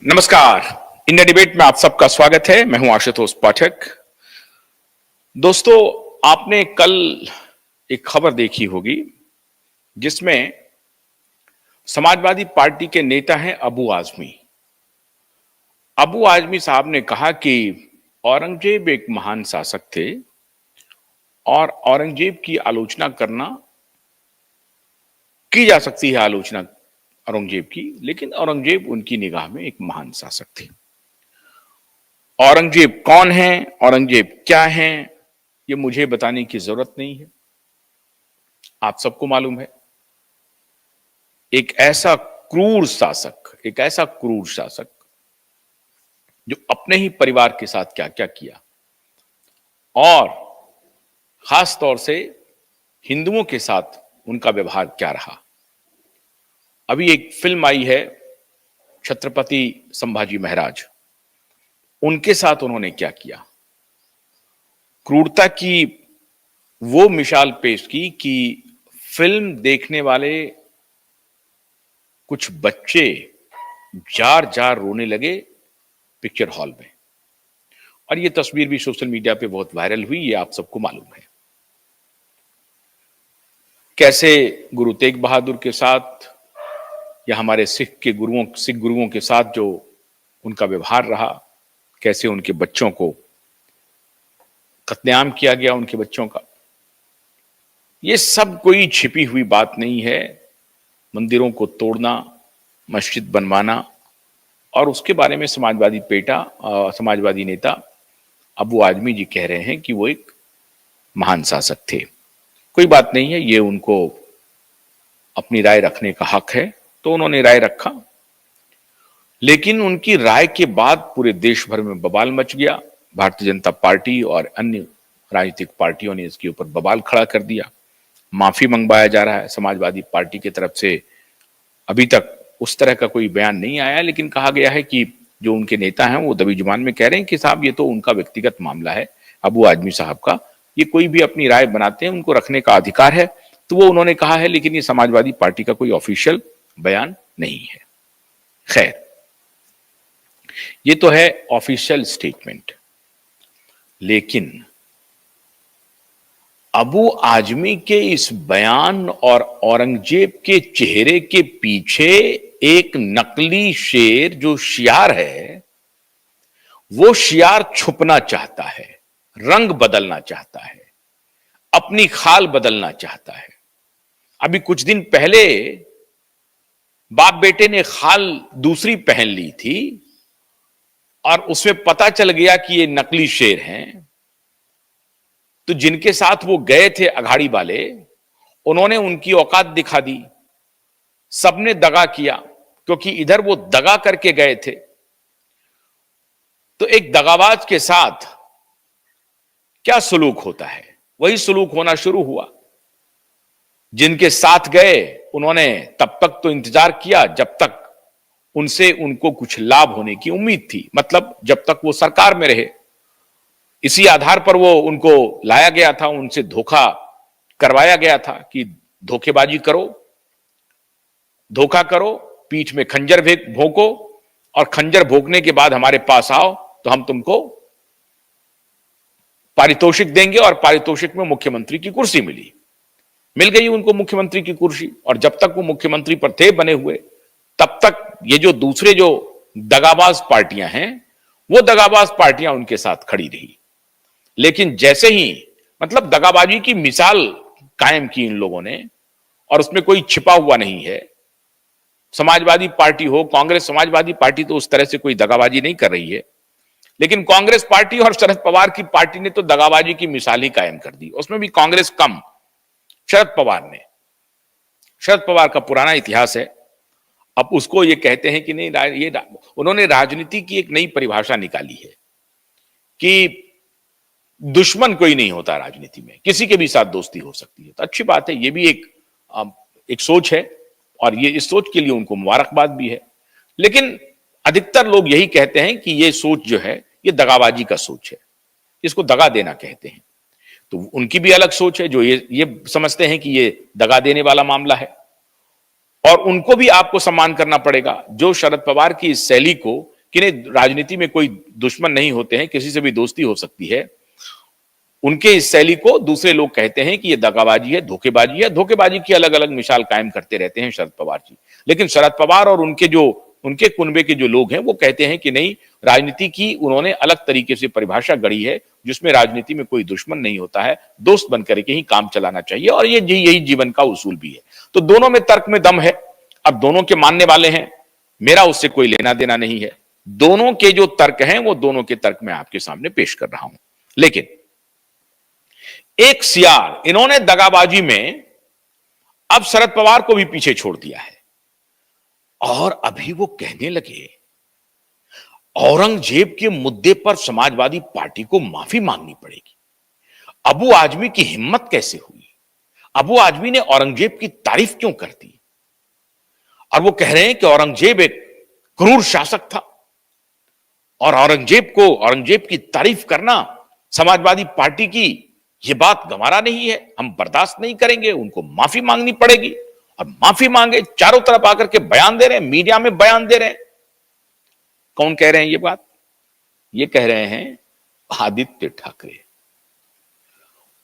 नमस्कार। India debate में आप सबका स्वागत है। मैं हूं आशुतोष पाठक। दोस्तों, आपने कल एक खबर देखी होगी जिसमें समाजवादी पार्टी के नेता हैं अबू आजमी। अबू आजमी साहब ने कहा कि औरंगजेब एक महान शासक थे और औरंगजेब की आलोचना करना की जा सकती है, आलोचना औरंगजेब की, लेकिन औरंगजेब उनकी निगाह में एक महान शासक थे। औरंगजेब कौन है, औरंगजेब क्या है, ये मुझे बताने की जरूरत नहीं है, आप सबको मालूम है। एक ऐसा क्रूर शासक, एक ऐसा क्रूर शासक जो अपने ही परिवार के साथ क्या क्या किया और खास तौर से हिंदुओं के साथ उनका व्यवहार क्या रहा। अभी एक फिल्म आई है छत्रपति संभाजी महाराज, उनके साथ उन्होंने क्या किया। क्रूरता की वो मिसाल पेश की कि फिल्म देखने वाले कुछ बच्चे जार जार रोने लगे पिक्चर हॉल में, और ये तस्वीर भी सोशल मीडिया पे बहुत वायरल हुई, ये आप सबको मालूम है। कैसे गुरु तेग बहादुर के साथ या हमारे सिख गुरुओं के साथ जो उनका व्यवहार रहा, कैसे उनके बच्चों को कत्लेआम किया गया, उनके बच्चों का। ये सब कोई छिपी हुई बात नहीं है। मंदिरों को तोड़ना, मस्जिद बनवाना, और उसके बारे में समाजवादी नेता अबू आजमी जी कह रहे हैं कि वो एक महान शासक थे। कोई बात नहीं है, ये उनको अपनी राय रखने का हक है, तो उन्होंने राय रखा। लेकिन उनकी राय के बाद पूरे देश भर में बवाल मच गया। भारतीय जनता पार्टी और अन्य राजनीतिक पार्टियों ने इसके ऊपर बवाल खड़ा कर दिया। माफी मंगवाया जा रहा है समाजवादी पार्टी की तरफ से। अभी तक उस तरह का कोई बयान नहीं आया, लेकिन कहा गया है कि जो उनके नेता हैं वो दबी जुबान में कह रहे हैं कि साहब ये तो उनका व्यक्तिगत मामला है, अबू आजमी साहब का, ये कोई भी अपनी राय बनाते हैं, उनको रखने का अधिकार है। तो वो उन्होंने कहा है, लेकिन ये समाजवादी पार्टी का कोई ऑफिशियल बयान नहीं है। खैर, ये तो है ऑफिशियल स्टेटमेंट, लेकिन अबू आजमी के इस बयान और औरंगजेब के चेहरे के पीछे एक नकली शेर जो शियार है, वो शियार छुपना चाहता है, रंग बदलना चाहता है, अपनी खाल बदलना चाहता है। अभी कुछ दिन पहले बाप बेटे ने खाल दूसरी पहन ली थी और उसमें पता चल गया कि ये नकली शेर हैं। तो जिनके साथ वो गए थे अघाड़ी वाले, उन्होंने उनकी औकात दिखा दी। सबने दगा किया, क्योंकि इधर वो दगा करके गए थे। तो एक दगाबाज के साथ क्या सलूक होता है, वही सलूक होना शुरू हुआ। जिनके साथ गए उन्होंने तब तक तो इंतजार किया जब तक उनको कुछ लाभ होने की उम्मीद थी, मतलब जब तक वो सरकार में रहे। इसी आधार पर वो उनको लाया गया था, उनसे धोखा करवाया गया था कि धोखेबाजी करो, धोखा करो, पीठ में खंजर भोंको, और खंजर भोंकने के बाद हमारे पास आओ तो हम तुमको पारितोषिक देंगे। और पारितोषिक में मुख्यमंत्री की कुर्सी मिल गई उनको मुख्यमंत्री की कुर्सी। और जब तक वो मुख्यमंत्री पर थे बने हुए, तब तक ये जो दूसरे जो दगाबाज पार्टियां हैं, वो दगाबाज पार्टियां उनके साथ खड़ी रही। लेकिन जैसे ही, मतलब दगाबाजी की मिसाल कायम की इन लोगों ने, और उसमें कोई छिपा हुआ नहीं है। समाजवादी पार्टी हो, कांग्रेस, समाजवादी पार्टी तो उस तरह से कोई दगाबाजी नहीं कर रही है, लेकिन कांग्रेस पार्टी और शरद पवार की पार्टी ने तो दगाबाजी की मिसाल ही कायम कर दी। उसमें भी कांग्रेस कम, शरद पवार का पुराना इतिहास है। अब उसको ये कहते हैं कि नहीं, ये उन्होंने राजनीति की एक नई परिभाषा निकाली है कि दुश्मन कोई नहीं होता राजनीति में, किसी के भी साथ दोस्ती हो सकती है। तो अच्छी बात है, ये भी एक सोच है, और ये इस सोच के लिए उनको मुबारकबाद भी है। लेकिन अधिकतर लोग यही कहते हैं कि ये सोच जो है, ये दगाबाजी का सोच है, इसको दगा देना कहते हैं। तो उनकी भी अलग सोच है, जो ये समझते हैं कि ये दगा देने वाला मामला है। और उनको भी आपको सम्मान करना पड़ेगा जो शरद पवार की इस शैली को कि नहीं, राजनीति में कोई दुश्मन नहीं होते हैं, किसी से भी दोस्ती हो सकती है, उनके इस शैली को दूसरे लोग कहते हैं कि ये दगाबाजी है, धोखेबाजी है। धोखेबाजी की अलग अलग मिसाल कायम करते रहते हैं शरद पवार जी। लेकिन शरद पवार और उनके कुनबे के जो लोग हैं वो कहते हैं कि नहीं, राजनीति की उन्होंने अलग तरीके से परिभाषा गढ़ी है, जिसमें राजनीति में कोई दुश्मन नहीं होता है, दोस्त बनकर के ही काम चलाना चाहिए, और ये यही जीवन का उसूल भी है। तो दोनों में तर्क में दम है। अब दोनों के मानने वाले हैं, मेरा उससे कोई लेना देना नहीं है। दोनों के जो तर्क हैं वो दोनों के तर्क मैं आपके सामने पेश कर रहा हूं। लेकिन एक सियार, इन्होंने दगाबाजी में अब शरद पवार को भी पीछे छोड़ दिया है, और अभी वो कहने लगे औरंगजेब के मुद्दे पर समाजवादी पार्टी को माफी मांगनी पड़ेगी। अबू आजमी की हिम्मत कैसे हुई? अबू आजमी ने औरंगजेब की तारीफ क्यों कर दी? और वो कह रहे हैं कि औरंगजेब एक क्रूर शासक था, और औरंगजेब की तारीफ करना समाजवादी पार्टी की ये बात गंवारा नहीं है, हम बर्दाश्त नहीं करेंगे, उनको माफी मांगनी पड़ेगी। और माफी मांगे, चारों तरफ आकर के बयान दे रहे हैं, मीडिया में बयान दे रहे हैं। कौन कह रहे हैं ये बात? ये कह रहे हैं आदित्य ठाकरे।